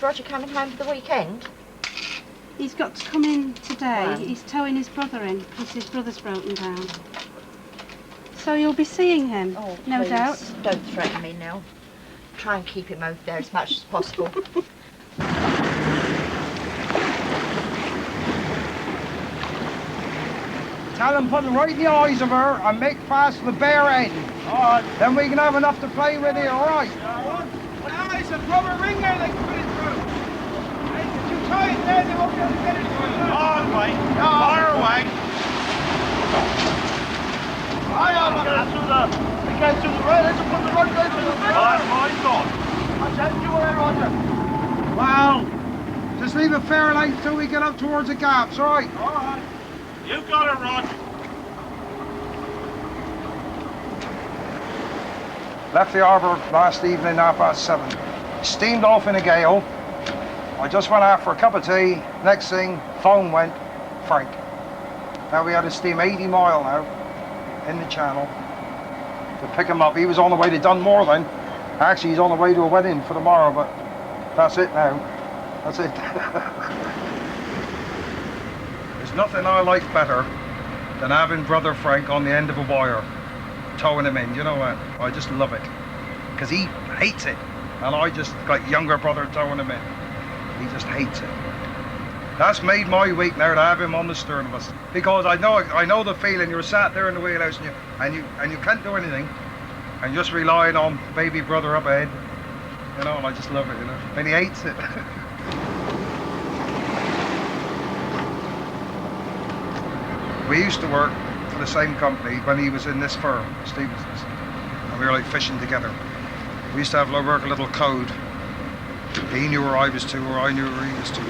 Roger coming home for the weekend? He's got to come in today. Wow. He's towing his brother in because his brother's broken down. So you'll be seeing him, Oh, no please, doubt. don't threaten me now. Try and keep him over there as much as possible. Tell him put it right in the eyes of her and make fast the bare end. Alright. Then we can have enough to play with here, alright? Ah, it's a rubber ring there they can put it through. It's too tight there, they won't be able to get it through. All right, fire away. I can't do the right, let's put the right way through the ring. Alright, my God. I'll send you away, Roger. Well, just leave a fair length till we get up towards the gaps, alright? Alright. You got it, Roger. Left the harbour last evening, 7:30. Steamed off in a gale. I just went out for a cup of tea. Next thing, phone went, Frank. Now we had to steam 80 mile now in the channel to pick him up. He was on the way to Dunmore then. Actually, he's on the way to a wedding for tomorrow, but that's it now. That's it. There's nothing I like better than having brother Frank on the end of a wire, towing him in. You know what? I just love it. Because he hates it. And I just, like younger brother towing him in. He just hates it. That's made my week now to have him on the stern of us. Because I know the feeling. You're sat there in the wheelhouse and you can't do anything. And you're just relying on baby brother up ahead. You know, and I just love it, you know. And he hates it. We used to work for the same company when he was in this firm, Stephenson's, and we were like fishing together. We used to have work a little code. He knew where I was to, or I knew where he was to.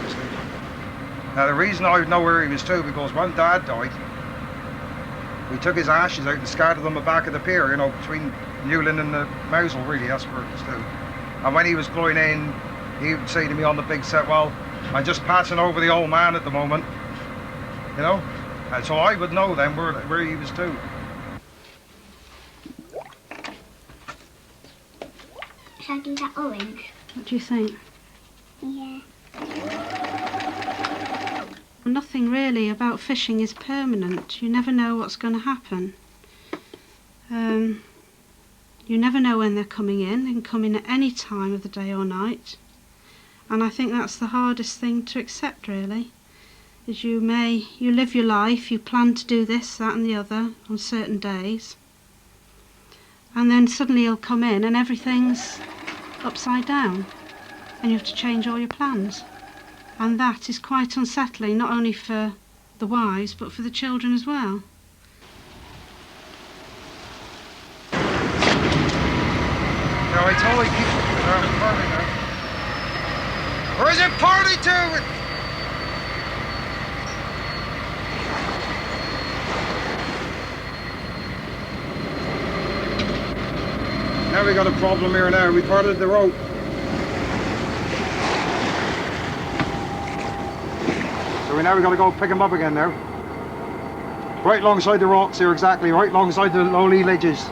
Now the reason I would know where he was to, because when Dad died, we took his ashes out and scattered them at the back of the pier, you know, between Newland and the Mousel, really, that's where it was to. And when he was going in, he would say to me on the big set, well, I'm just passing over the old man at the moment, you know? And so I would know then where he was to. Shall I do that orange? What do you think? Yeah. Nothing really about fishing is permanent. You never know what's going to happen. You never know when they're coming in. They can come in at any time of the day or night. And I think that's the hardest thing to accept, really. Is you live your life, you plan to do this, that and the other on certain days. And then suddenly he'll come in and everything's upside down. And you have to change all your plans. And that is quite unsettling, not only for the wives, but for the children as well. Now I totally keep around the party now. Or is it party to? Now we got a problem here now. We parted the rope. So we got to go pick him up again now. Right alongside the rocks here, exactly, right alongside the lowly ledges.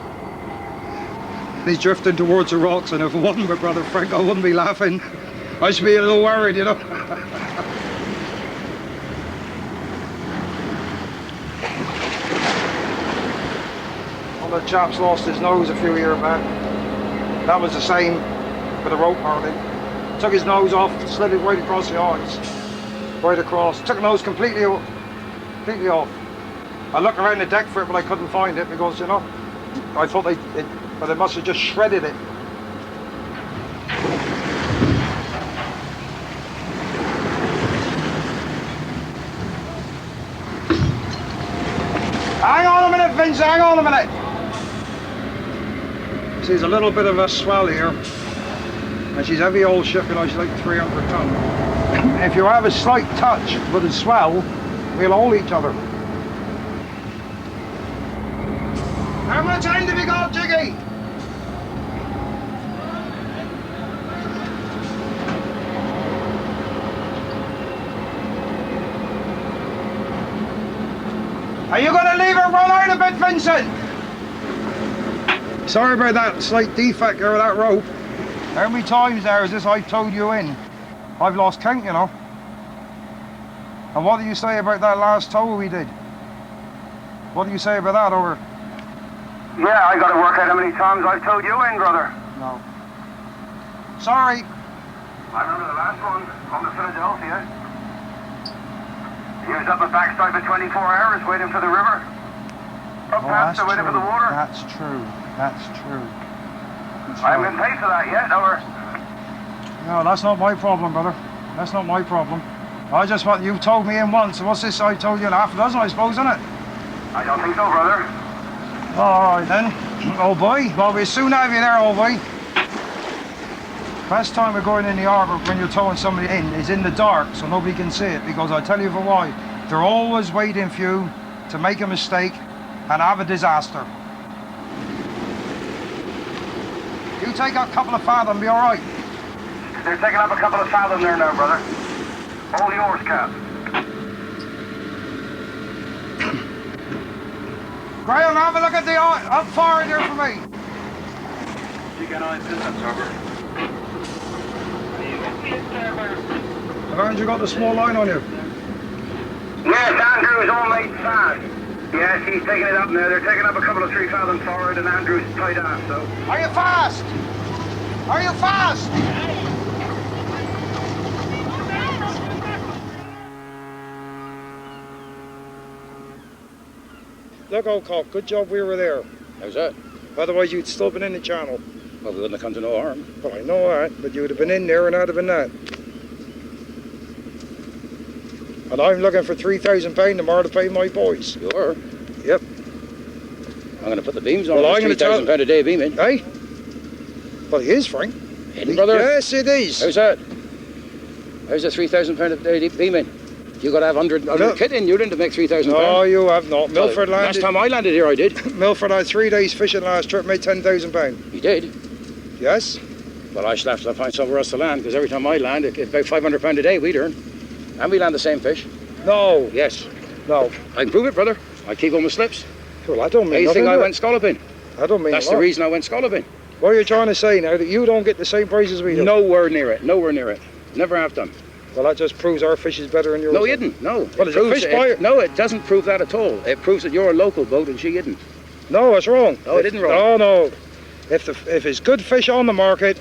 He's drifting towards the rocks, and if it wasn't my brother Frank, I wouldn't be laughing. I should be a little worried, you know. One of the chaps lost his nose a few years back. That was the same with the rope parting. Took his nose off, slid it right across the eyes. Right across. Took the nose completely off. I looked around the deck for it, but I couldn't find it because, you know, I thought but they must have just shredded it. Hang on a minute, Vince, hang on a minute. See, there's a little bit of a swell here. And she's heavy old ship, you know, she's like 300 ton. If you have a slight touch with the swell, we'll hold each other. How much time have you got, Jiggy? Are you going to leave her run out a bit, Vincent? Sorry about that slight defect here with that rope. How many times now has this I towed you in? I've lost count, you know. And what do you say about that last tow we did? What do you say about that over? Yeah, I got to work out how many times I've towed you in, brother. No. Sorry. I remember the last one on the Philadelphia. He was up at backside for 24 hours waiting for the river. Up past the waiting for the water. That's true. That's true. That's I haven't been paid for that yet, or? No, that's not my problem, brother. That's not my problem. I just want you told me in once. So what's this? I told you in half a dozen, I suppose, isn't it? I don't think so, brother. All right then, old boy. Well, we'll soon have you there, old boy. Best time of going in the harbour when you're towing somebody in is in the dark, so nobody can see it. Because I tell you for why. They're always waiting for you to make a mistake and have a disaster. You take a couple of fathom, be all right. They're taking up a couple of fathom there now, brother. All yours, Cap. Graham, have a look at the eye. Up far in there for me. You got eyes in that, Robert. Haven't you got the small line on you? Yes, Andrew's all made fast. Yes, he's taking it up now. They're taking up a couple of 3 fathom forward, and Andrew's tied aft, so. Are you fast? Are you fast? Look, old cock, good job we were there. How's that? Otherwise you'd still been in the channel. Well, we wouldn't have come to no harm. Well, I know that, but you would have been in there and I'd have been that. And I'm looking for £3,000 tomorrow to pay my boys. You are? Yep. I'm going to put the beams on. Well, I'm going to £3,000 a day beaming. Hey? Well, it is, Frank. Hidden, brother? Yes, it is. How's that? How's the £3,000 a day beaming? You got to have 100 kit in. You didn't make £3,000. No, you have not. Milford well, landed. Last time I landed here, I did. Milford had 3 days fishing last trip, made £10,000. You did? Yes. Well, I shall have to find somewhere else to land, because every time I land, it's about £500 a day we'd earn. And we land the same fish. No. Yes. No. I can prove it, brother. I keep on my slips. Well, I don't mean You nothing. think I went scalloping? I don't mean That's the reason I went scalloping. What are you trying to say now, that you don't get the same price as we do? Nowhere near it. Nowhere near it. Never have done. Well, that just proves our fish is better than yours. No, he didn't. No. Well, is a fish buyer? No, it doesn't prove that at all. It proves that you're a local boat and she isn't. No, it's wrong. No, it isn't wrong. No. If it's good fish on the market,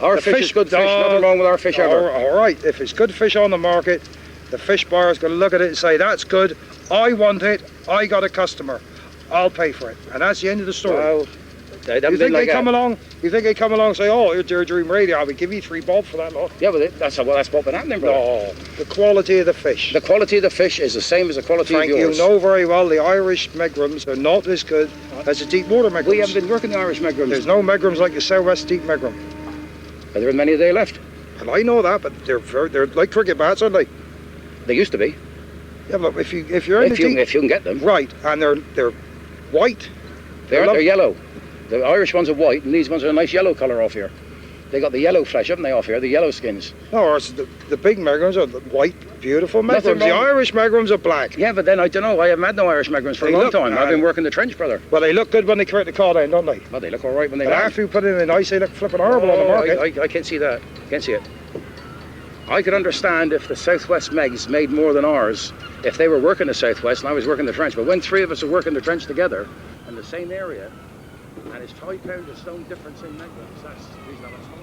our fish is good fish. Nothing wrong with our fish ever. All right. If it's good fish on the market, the fish buyer's going to look at it and say, "That's good. I want it. I got a customer. I'll pay for it." And that's the end of the story. Well, you think they come along? You think they come along and say, "Oh, here's your dream radio. I would give you 3 bob for that lot." Yeah, but that's what been happening, brother. No, the quality of the fish. The quality of the fish is the same as the quality Frank, of yours. you know very well the Irish megrams are not as good as the deep water megrams. We haven't been working the Irish megrams. There's no megrams like the Southwest deep megram. Are there many of they left? Well, I know that, but they're like cricket bats, aren't they? They used to be. Yeah, but if you're in the deep, if you can get them. Right, and they're white. They're yellow. The Irish ones are white, and these ones are a nice yellow colour off here. They got the yellow flesh, haven't they, off here? The yellow skins. No, the big megrams are the white, beautiful megrams. The Irish megrams are black. Yeah, but then I don't know. I haven't had no Irish megrams for a long time. I've been working the trench, brother. Well, they look good when they correct the cod end, don't they? Well, they look all right when they But land. after you put it in ice, they look flipping horrible on the market. I can't see that. Can't see it. I could understand if the Southwest Megs made more than ours, if they were working the Southwest and I was working the trench. But when 3 of us are working the trench together in the same area, and it's 5 pound of stone difference in megrams, that's the reason I was told.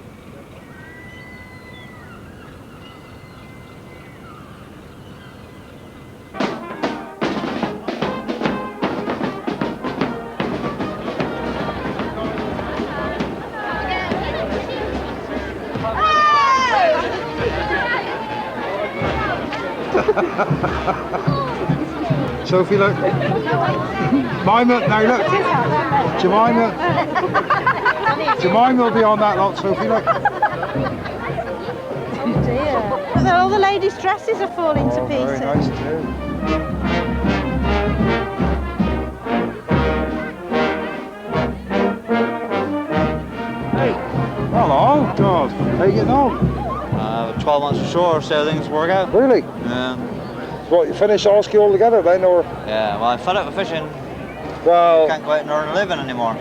Sophie, look. Jemima, now look. Jemima will be on that lot, Sophie, look. Oh dear. But all the ladies' dresses are falling to pieces. Very nice too. Hey. Hello, God. How you getting on? 12 months ashore, see how things work out. Really? Yeah. What, you finished all ski altogether then, or? Yeah, well, I'm fed up with fishing. Well, Can't go out and earn a living anymore.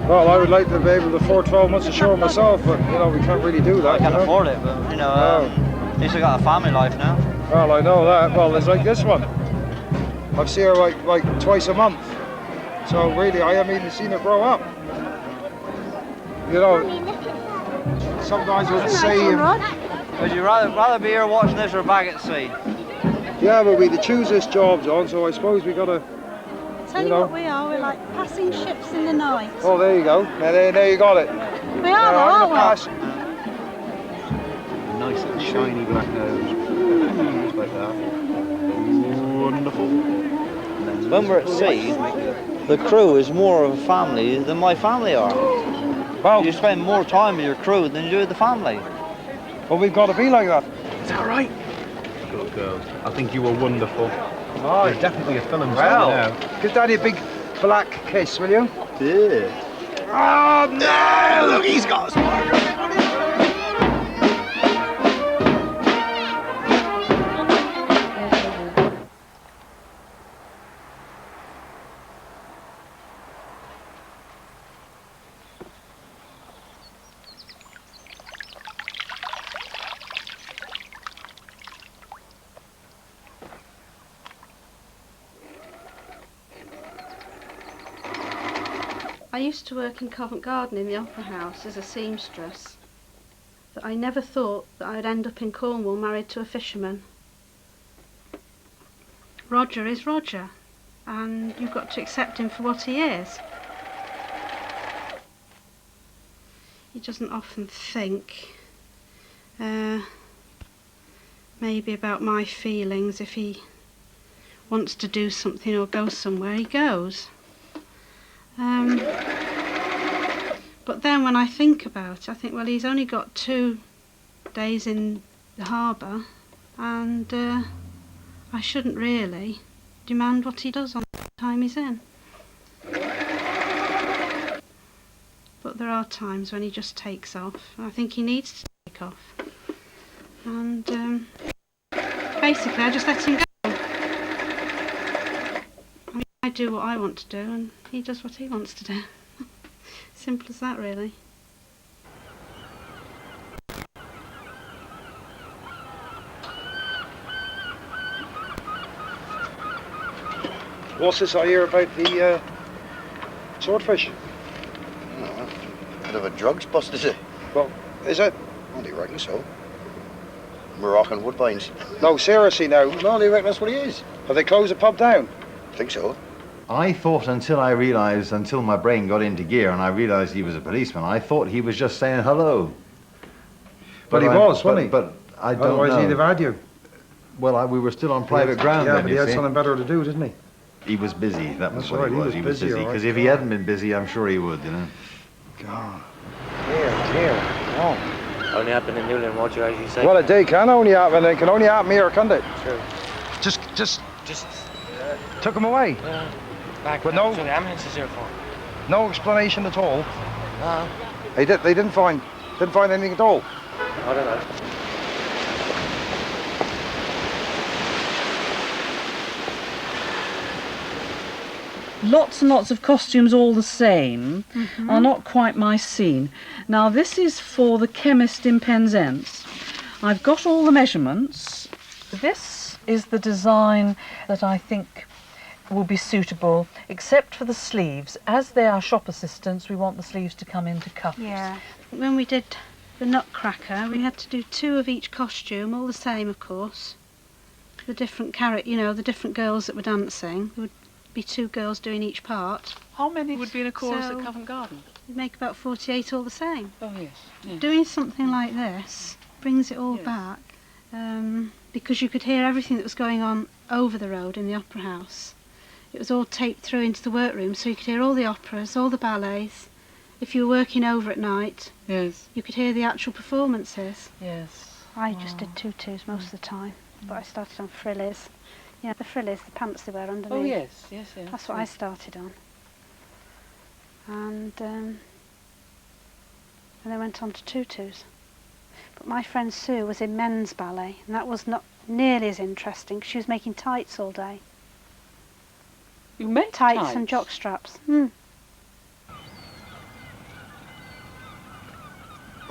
Well, I would like to be able to afford 12 months ashore myself, but you know, we can't really do that. I can't you know? afford it, but you know, at least I got a family life now. Well, I know that. Well, it's like this one. I've seen her like twice a month. So really, I haven't even seen her grow up. You know, sometimes with the sea. Would you rather be here watching this or back at sea? Yeah, but we to choose this job, John. So I suppose we gotta. Tell you what we are, we're like passing ships in the night. Oh, there you go. There you got it. We are, though, aren't we? Nice little shiny black nose. Just like that. Wonderful. When we're at sea, the crew is more of a family than my family are. Well, you spend more time with your crew than you do with the family. Well, we've got to be like that. Is that right? Good girl. I think you were wonderful. Oh, you're definitely a film star now. Give Daddy a big black kiss, will you? Yeah. Oh, no! Look, he's got a spark. I used to work in Covent Garden in the Opera House as a seamstress, but I never thought that I'd end up in Cornwall married to a fisherman. Roger is Roger, and you've got to accept him for what he is. He doesn't often think maybe about my feelings. If he wants to do something or go somewhere, he goes. But then when I think about it, I think, well, he's only got 2 days in the harbour, and I shouldn't really demand what he does on the time he's in. But there are times when he just takes off, and I think he needs to take off. And basically I just let him go. I do what I want to do, and he does what he wants to do. Simple as that, really. What's this I hear about the swordfish? No, bit of a drugs bust, is it? Well, is it? Well, they reckon so. Moroccan woodbines. No, seriously now. No, they reckon that's what he is. Have they closed the pub down? I think so. I thought until my brain got into gear and I realised he was a policeman, I thought he was just saying hello. But he was, wasn't he? But I don't know. Otherwise he'd have had you. Well, we were still on private ground yeah, then, but he you had see. something better to do, didn't he? He was busy, that was That's what right, he was. He was busy, because if he hadn't been busy, I'm sure he would, you know. God. Dear. Oh. Only happened in Newland, Roger, as you say. Well, a day can only happen. It can only happen here, can't it? True. Just took him away. Back. But That's what the ambulance is here for. No explanation at all. No. They didn't find anything at all. I don't know. Lots and lots of costumes all the same are not quite my scene. Now this is for the chemist in Penzance. I've got all the measurements. This is the design that I think will be suitable, except for the sleeves. As they are shop assistants, we want the sleeves to come into cuffs. Yeah. When we did the Nutcracker, we had to do 2 of each costume, all the same, of course. The different the different girls that were dancing. There would be 2 girls doing each part. How many would be in a chorus at Covent Garden? You'd make about 48 all the same. Oh, yes. Yes. Doing something like this brings it all back, because you could hear everything that was going on over the road in the Opera House. It was all taped through into the workroom, so you could hear all the operas, all the ballets. If you were working over at night, yes, you could hear the actual performances. Yes. I just did tutus most of the time, but I started on frillies. Yeah, the frillies, the pants they wear underneath. Oh, yes. That's what I started on. And then went on to tutus. But my friend Sue was in men's ballet, and that was not nearly as interesting, because she was making tights all day. You made tights and jock straps.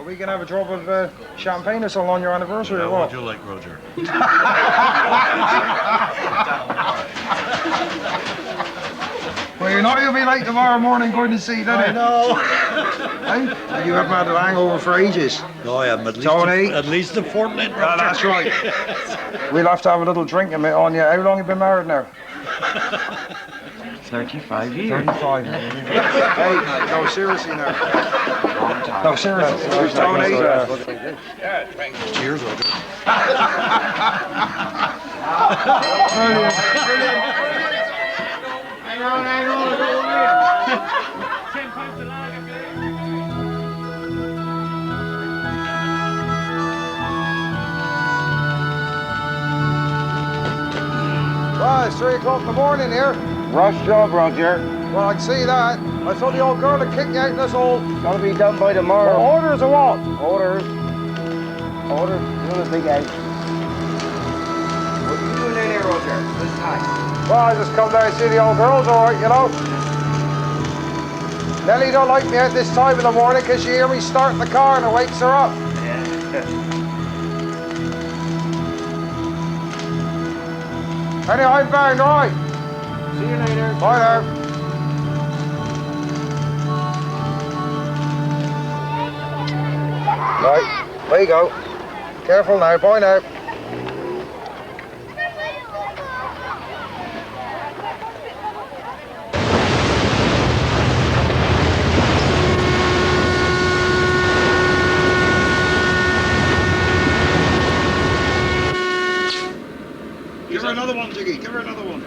we can have a drop of champagne or something on your anniversary or what? What would you like, Roger? Well, you know you'll be late tomorrow morning going to see, don't you? I know. Hey? You haven't had a hangover for ages. No, I haven't. Tony? At least a fortnight, Roger. Ah, that's right. We'll have to have a little drink on you. How long have you been married now? 35 years. 35. Hey, no, seriously now. No, seriously. Tony. Yeah, thanks. Cheers, Roger. Hang on. Well, it's 3 o'clock in the morning here. Rush job, Roger. Well, I can see that. I thought the old girl would kick you out in this hole. Gotta be done by tomorrow. Well, orders or what? Orders. Orders. Doing a big out. What are you doing down here, Roger? This time. Well, I just come down and see the old girl's all right, you know. Nellie don't like me at this time in the morning because she hear me starting the car and it wakes her up. Anyway, I'm bound, right? See you later. Bye now. Right, there you go. Careful now, bye now. Give her another one, Jiggy. Give her another one.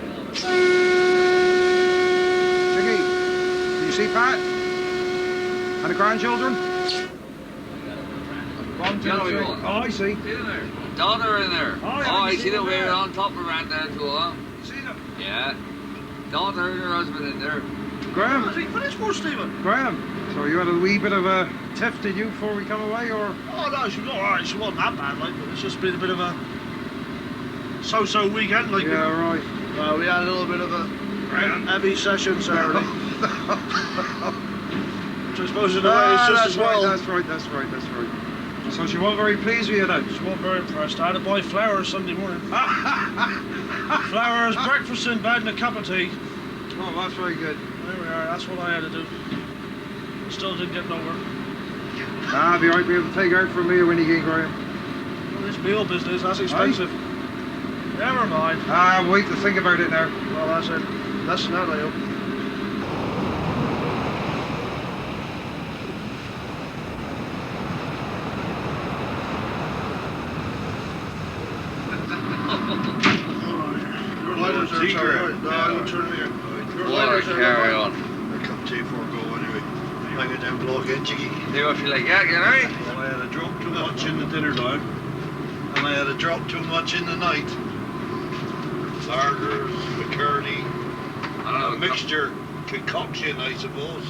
Jiggy, do you see Pat? And the grandchildren? 1, 2, 3. Oh, I see. Daughter in there. Oh, yeah, I see them wearing on top of around there too, huh? See them? Yeah. Daughter and her husband in there. Graham? I think finished for Stephen. Graham, so you had a wee bit of a tiff, did you, before we come away, or? Oh, no, she was all right. She wasn't that bad, like, but it's just been a bit of a so-so weekend, like. Yeah, right. We had a little bit of a heavy session Saturday. Which I suppose in a way is just as well. That's right. So she wasn't very pleased with you then? She wasn't very impressed. I had to buy flowers Sunday morning. Flowers, breakfast in bed and a cup of tea. Oh, that's very good. There we are, that's what I had to do. Still didn't get nowhere. Ah, be right, be able to take her out for a meal when you get Graham. Well, this meal business, that's expensive. Never mind. Ah, wait to think about it now. Well, that's it. That's not, I hope. Your lighters are sorry. No, I won't turn it here. Your lighters are carry on. A cup of tea before I go anyway. Hang it down below again, Jiggy. Do what you like, yeah, you know? Well, I had a drop too much in the dinner time, and I had a drop too much in the night. Larders, McCurdy, a mixture, concoction, I suppose.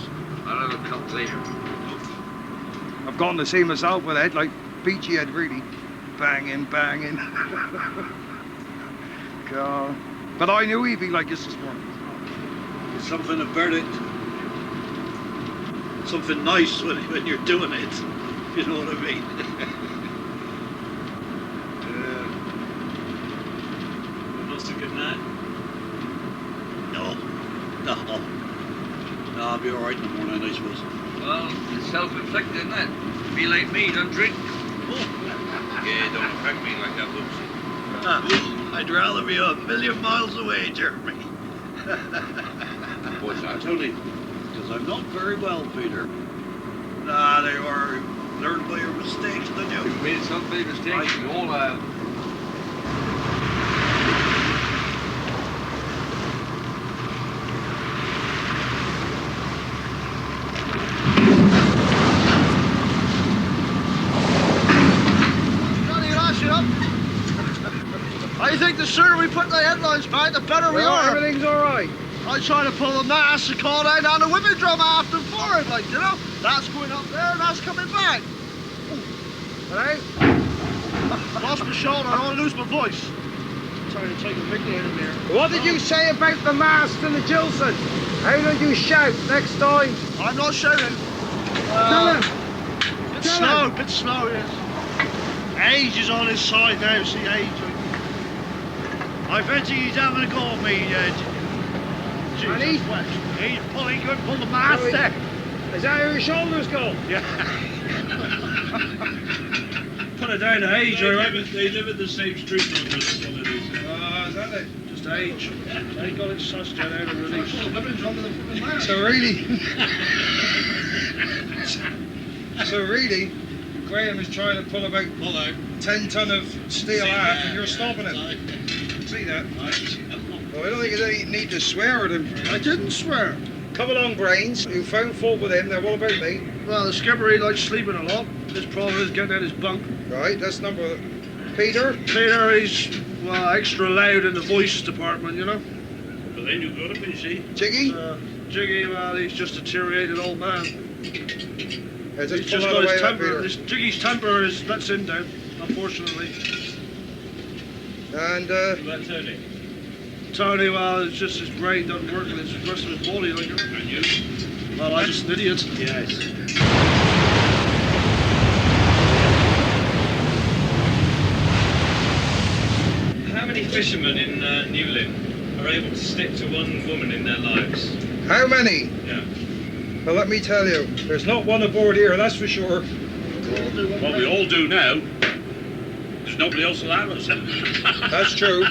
I'll have a cup later. I've gone to see myself with it, like Beachy had really banging. God. But I knew he'd be like this morning. There's something about it. Something nice when you're doing it. If you know what I mean. Must have good night. No, I'll be all right in the morning, I suppose. Well, it's self-inflicted, isn't it? Be like me, don't drink. Yeah, don't affect me like that, Lucy. I'd rather be 1,000,000 miles away, Jeremy. What's that? Tony, because I'm not very well, Peter. Nah, they are. Learn by your mistakes, don't you? You've made some big mistakes, you all have. I think the sooner we put the headlines back, the better we are. Everything's all right. I try to pull the mast and call down on the whipping drum after for it, like, you know? That's going up there, that's coming back. Right? Lost my shoulder, I don't want to lose my voice. I'm trying to take a picture in there. What did you say about the mast and the Gilson? How did you shout next time? I'm not shouting. Tell him. Bit slow, yes. Age is on his side now, see, age. I fancy he's having a go at me, And he's pulling, couldn't pull the mast there. Is that how your shoulders go? Yeah. Put it down to age, I reckon. They live in the same street number, that's what it is. Is that it? Just age. They got it sussed out and released. So really, Graham is trying to pull about 10 ton of steel aft and you're stopping it. See that? Well, I don't think you need to swear at him. I didn't swear. Come along, Brains. You found fault with him. Now, what about me? Well, the skipper, he likes sleeping a lot. His problem is getting out his bunk. Right, that's number... Peter? Peter, he's, well, extra loud in the voice department, you know? But then you got him, you see. Jiggy? Jiggy, well, he's just a deteriorated old man. Yeah, He's just got his temper. Jiggy's temper lets him down, unfortunately. And, About Tony? Tony, well, it's just his brain doesn't work and it's the rest of his body, like. And you? Well, I'm just an idiot. Yes. How many fishermen in Newlyn are able to stick to one woman in their lives? how many? Yeah. Well, let me tell you, there's not one aboard here, that's for sure. Well, we all do now. There's nobody else will have us. That's true.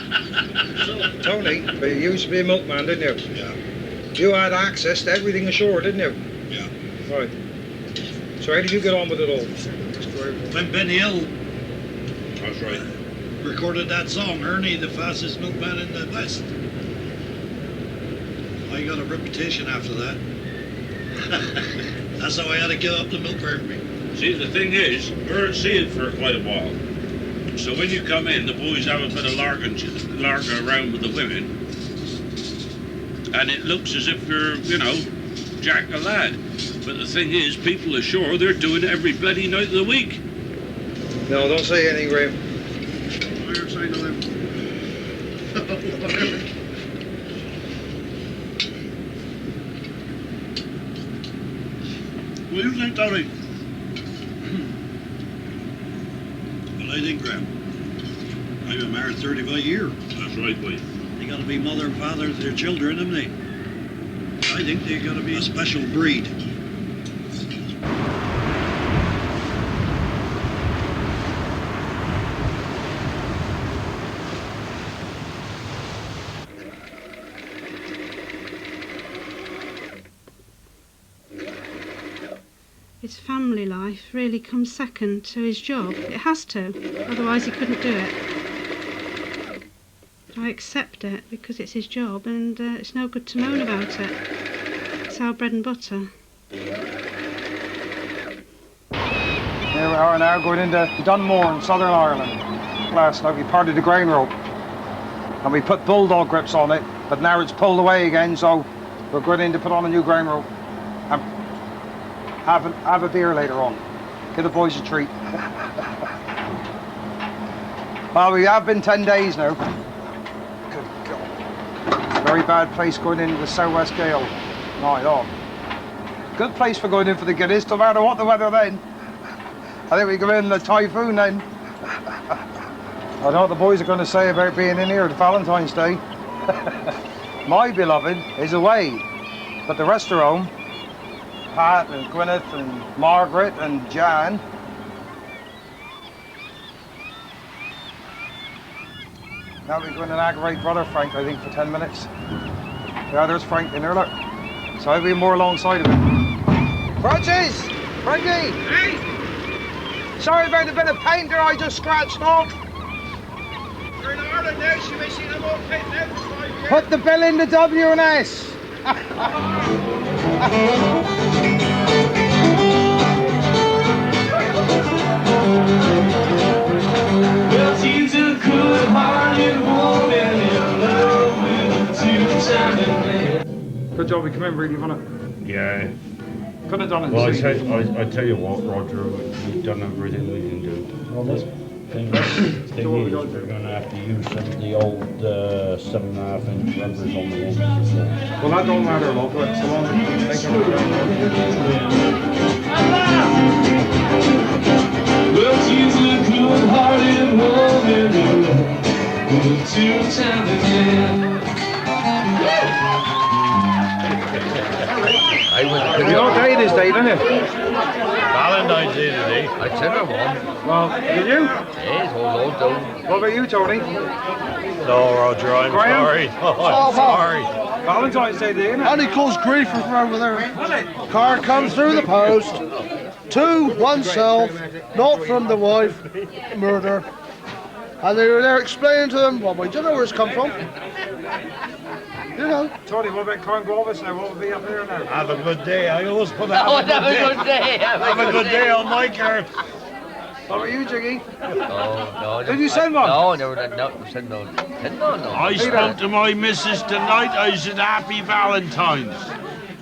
Tony, but you used to be a milkman, didn't you? Yeah. You had access to everything ashore, didn't you? Yeah. Right. So how did you get on with it all? When Benny Hill That's right. recorded that song, Ernie, the fastest milkman in the West. I got a reputation after that. That's how I had to give up the milk farming. See, the thing is, we're at sea for quite a while. So when you come in, the boys have a bit of larking around with the women. And it looks as if you're, you know, Jack a lad. But the thing is, people ashore, they're doing it every bloody night of the week. No, don't say anything, Graham. You're saying to him. What do you think, Tony? Well, I think, Graham, I've been married 35 years. That's right, boy. They got to be mother and father to their children, haven't they? I think they got to be a special breed. His family life really comes second to his job. It has to, otherwise he couldn't do it. I accept it because it's his job and it's no good to moan about it. It's our bread and butter. Here we are now going into Dunmore in Southern Ireland. Last night we parted the grain rope and we put bulldog grips on it, but now it's pulled away again, so we're going in to put on a new grain rope and have a beer later on. Give the boys a treat. Well, we have been 10 days now. Good God. Very bad place going into the southwest gale. Right on. Good place for going in for the Guinness, no matter what the weather then. I think we go in the typhoon then. I don't know what the boys are going to say about being in here at Valentine's Day. My beloved is away, but the rest are home. Pat and Gwyneth and Margaret and Jan. Now we're going to aggravate brother Frank, I think, for 10 minutes. Yeah, there's Frank in there, look. So I'll be more alongside of him. Francis! Frankie! Hey! Sorry about the bit of paint there I just scratched off. You're in Ireland now, so you may see no more paint now for 5 years. Put the bill in the W&S. Well, she's a good-hearted woman in love with a two-timing man. Good job, we come in really, wasn't it? Yeah. Could have done it. Well, I tell you what, Roger, we've done everything we can do. The thing is, we're going to have to use some of the old 7.5 inch rubbers on the end. Well, that don't matter a lot, but so long as we can make it. Well, she's a good-hearted woman in love with a two-timing man. What day it is, Dave, isn't it? Valentine's Day today. I said I won. Well, did you? Yes, I was all done. What about you, Tony? No, Roger, I'm Graham? sorry. Oh, I'm sorry. Valentine's Day, isn't it? And he caused grief from over there. Car comes through the post to oneself, not from the wife, murder. And they were there explaining to them, well, we don't know where it's come from. You know. Tony, what about Crown Galvis now? What will be up there now? Have a good day. I always put Have a good day. Have a good day on my car. What about you, Jiggy? No. Did you send one? No, never did. No, send no. No. I spoke to my missus tonight. I said, Happy Valentine's.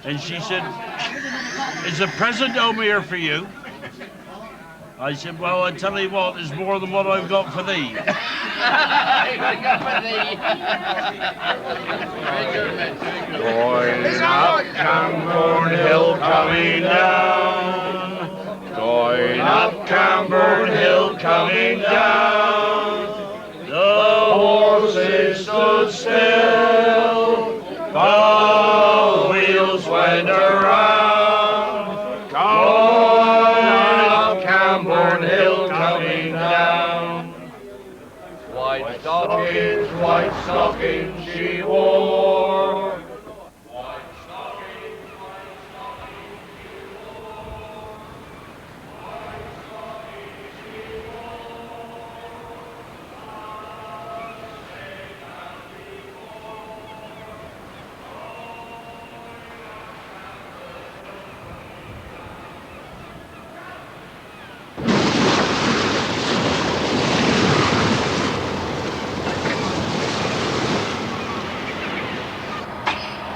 And she said, is a present home here for you? I said, well, I tell you what, there's more than what I've got for thee. Going up Camborne Hill, coming down. Going up Camborne Hill, coming down. The horses stood still, the wheels went around. Going up Camborne Hill, coming down. White stockings she wore.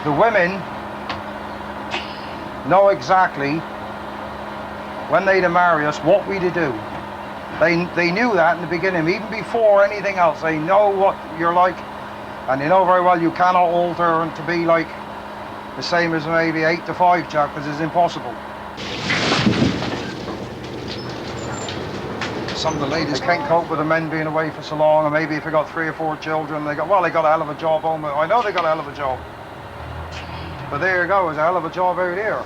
The women know exactly when they'd marry us what we'd do. They knew that in the beginning, even before anything else. They know what you're like, and they know very well you cannot alter and to be like the same as maybe 8 to 5, Jack, because it's impossible. Some of the ladies can't cope with the men being away for so long, and maybe if they got 3 or 4 children, they got a hell of a job home. I know they got a hell of a job. But there you go, it's a hell of a job out here.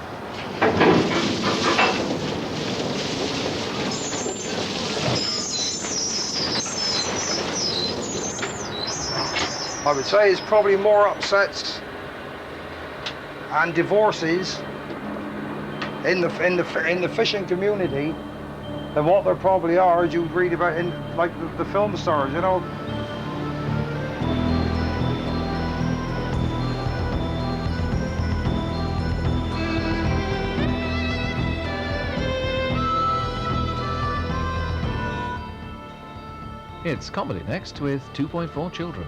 I would say it's probably more upsets and divorces in the fishing community than what there probably are, as you read about in like the film stars, you know. It's Comedy Next with 2.4 Children.